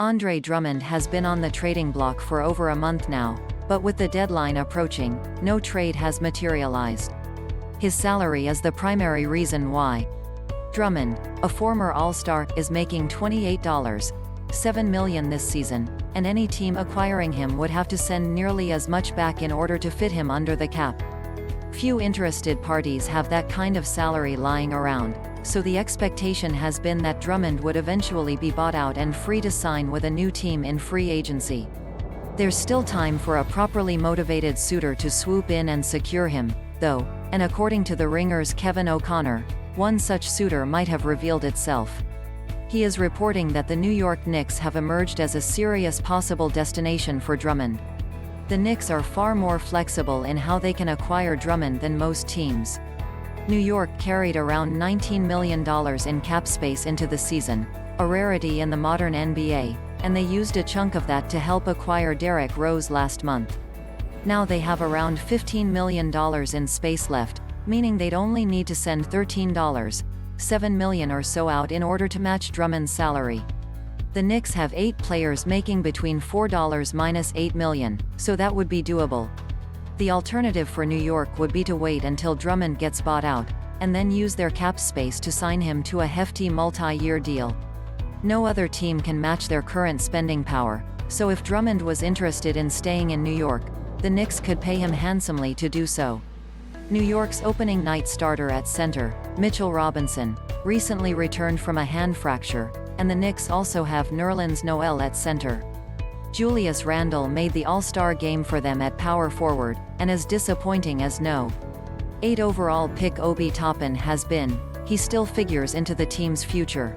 Andre Drummond has been on the trading block for over a month now, but with the deadline approaching, no trade has materialized. His salary is the primary reason why. Drummond, a former All-Star, is making $28.7 million this season, and any team acquiring him would have to send nearly as much back in order to fit him under the cap. Few interested parties have that kind of salary lying around, so the expectation has been that Drummond would eventually be bought out and free to sign with a new team in free agency. There's still time for a properly motivated suitor to swoop in and secure him, though, and according to The Ringer's Kevin O'Connor, one such suitor might have revealed itself. He is reporting that the New York Knicks have emerged as a serious possible destination for Drummond. The Knicks are far more flexible in how they can acquire Drummond than most teams. New York carried around $19 million in cap space into the season, a rarity in the modern NBA, and they used a chunk of that to help acquire Derrick Rose last month. Now they have around $15 million in space left, meaning they'd only need to send $13.7 million or so out in order to match Drummond's salary. The Knicks have 8 players making between $4-8 million, so that would be doable. The alternative for New York would be to wait until Drummond gets bought out, and then use their cap space to sign him to a hefty multi-year deal. No other team can match their current spending power, so if Drummond was interested in staying in New York, the Knicks could pay him handsomely to do so. New York's opening night starter at center, Mitchell Robinson, recently returned from a hand fracture, and the Knicks also have Nerlens Noel at center. Julius Randle made the All-Star game for them at power forward, and as disappointing as No. 8 overall pick Obi Toppin has been, he still figures into the team's future.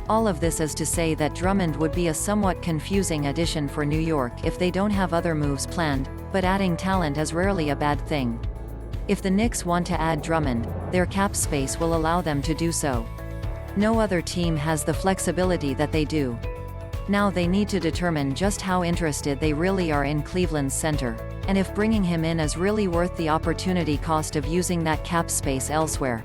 All of this is to say that Drummond would be a somewhat confusing addition for New York if they don't have other moves planned, but adding talent is rarely a bad thing. If the Knicks want to add Drummond, their cap space will allow them to do so. No other team has the flexibility that they do. Now they need to determine just how interested they really are in Cleveland's center, and if bringing him in is really worth the opportunity cost of using that cap space elsewhere.